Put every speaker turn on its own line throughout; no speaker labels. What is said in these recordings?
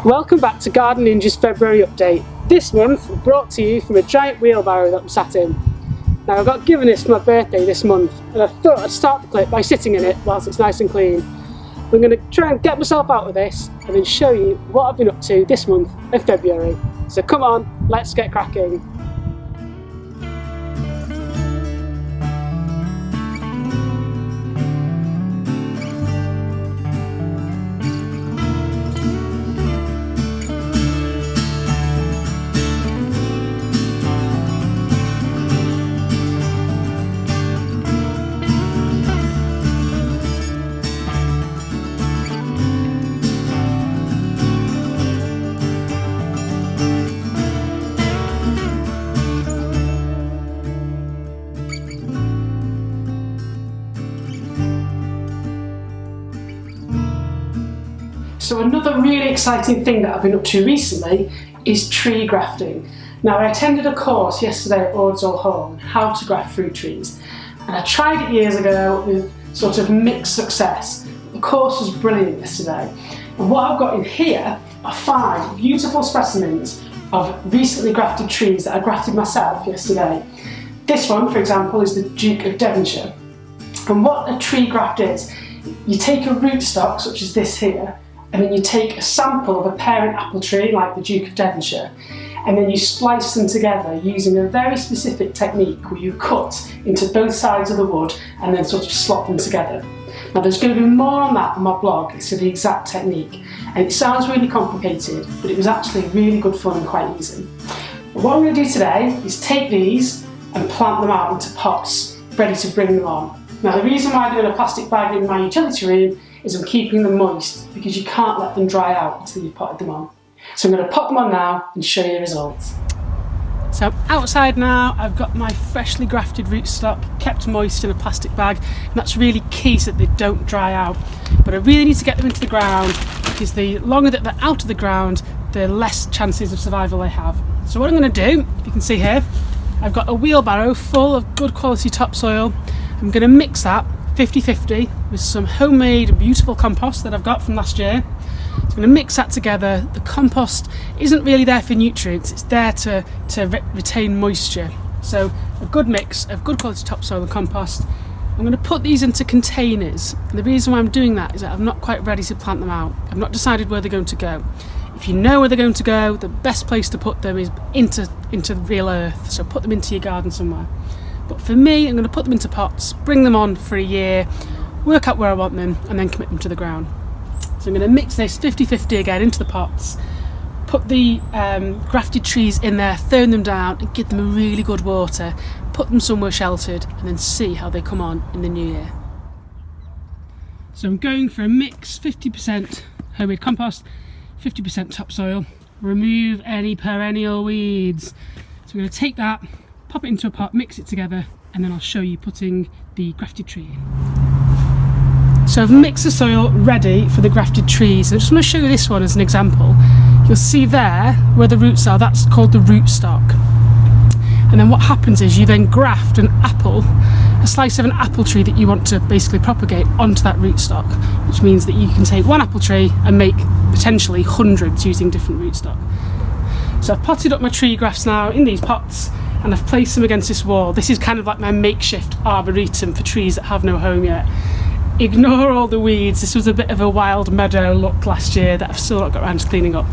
Welcome back to Garden Ninja's February update. This month brought to you from a giant wheelbarrow that I'm sat in. Now I got given this for my birthday this month and I thought I'd start the clip by sitting in it whilst it's nice and clean. I'm going to try and get myself out of this and then show you what I've been up to this month of February. So come on, let's get cracking. So another really exciting thing that I've been up to recently is tree grafting. Now I attended a course yesterday at Ordsall Hall on how to graft fruit trees, and I tried it years ago with sort of mixed success. The course was brilliant yesterday, and what I've got in here are 5 beautiful specimens of recently grafted trees that I grafted myself yesterday. This one, for example, is the Duke of Devonshire, and what a tree graft is, you take a rootstock such as this here, and then you take a sample of a parent apple tree like the Duke of Devonshire, and then you splice them together using a very specific technique where you cut into both sides of the wood and then sort of slot them together. Now there's going to be more on that on my blog as to the exact technique, and it sounds really complicated, but it was actually really good fun and quite easy. But what I'm going to do today is take these and plant them out into pots ready to bring them on. Now the reason why they're in a plastic bag in my utility room is I'm keeping them moist because you can't let them dry out until you've potted them on. So I'm going to pop them on now and show you the results. So I'm outside now, I've got my freshly grafted rootstock kept moist in a plastic bag, and that's really key so that they don't dry out. But I really need to get them into the ground because the longer that they're out of the ground, the less chances of survival they have. So what I'm going to do, if you can see here, I've got a wheelbarrow full of good quality topsoil. I'm going to mix that 50-50 with some homemade beautiful compost that I've got from last year. So I'm going to mix that together. The compost isn't really there for nutrients, it's there to retain moisture. So a good mix of good quality topsoil and compost. I'm going to put these into containers, and the reason why I'm doing that is that I'm not quite ready to plant them out. I've not decided where they're going to go. If you know where they're going to go, the best place to put them is into real earth, so put them into your garden somewhere. But for me, I'm going to put them into pots, bring them on for a year, work out where I want them, and then commit them to the ground. So I'm going to mix this 50-50 again into the pots, put the grafted trees in there, throwing them down and give them a really good water, put them somewhere sheltered, and then see how they come on in the new year. So I'm going for a mix, 50% homemade compost, 50% topsoil, remove any perennial weeds. So I'm going to take that, pop it into a pot, mix it together, and then I'll show you putting the grafted tree in. So I've mixed the soil ready for the grafted trees. I just want to show you this one as an example. You'll see there where the roots are, that's called the rootstock. And then what happens is you then graft an apple, a slice of an apple tree that you want to basically propagate onto that rootstock, which means that you can take one apple tree and make potentially hundreds using different rootstock. So I've potted up my tree grafts now in these pots, and I've placed them against this wall. This is kind of like my makeshift arboretum for trees that have no home yet. Ignore all the weeds, this was a bit of a wild meadow look last year that I've still not got around to cleaning up.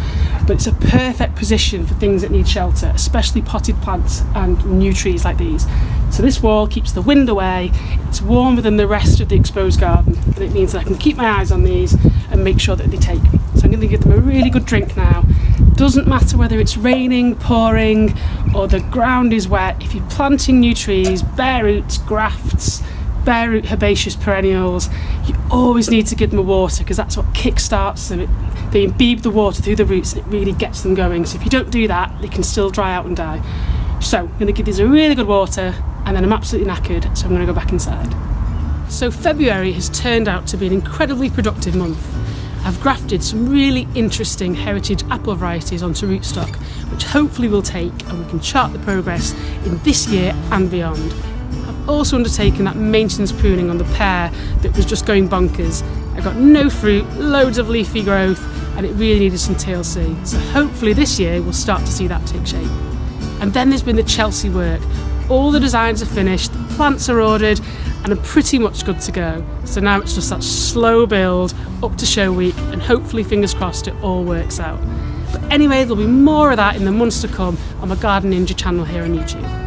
But it's a perfect position for things that need shelter, especially potted plants and new trees like these. So this wall keeps the wind away, it's warmer than the rest of the exposed garden, and it means that I can keep my eyes on these and make sure that they take. So I'm going to give them a really good drink now. Doesn't matter whether it's raining, pouring, or the ground is wet. If you're planting new trees, bare roots, grafts, bare root herbaceous perennials, you always need to give them a water because that's what kick-starts them. They imbibe the water through the roots and it really gets them going. So if you don't do that, they can still dry out and die. So I'm going to give these a really good water, and then I'm absolutely knackered, so I'm going to go back inside. So February has turned out to be an incredibly productive month. I've grafted some really interesting heritage apple varieties onto rootstock, which hopefully will take, and we can chart the progress in this year and beyond. I've also undertaken that maintenance pruning on the pear that was just going bonkers. I got no fruit, loads of leafy growth, and it really needed some TLC. So hopefully this year we'll start to see that take shape. And then there's been the Chelsea work. All the designs are finished, the plants are ordered, and are pretty much good to go. So now it's just that slow build up to show week, and hopefully, fingers crossed, it all works out. But anyway, there'll be more of that in the months to come on my Garden Ninja channel here on YouTube.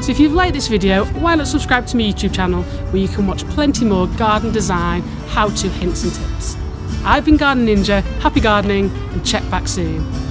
So if you've liked this video, why not subscribe to my YouTube channel where you can watch plenty more garden design, how-to hints and tips. I've been Garden Ninja, happy gardening, and check back soon.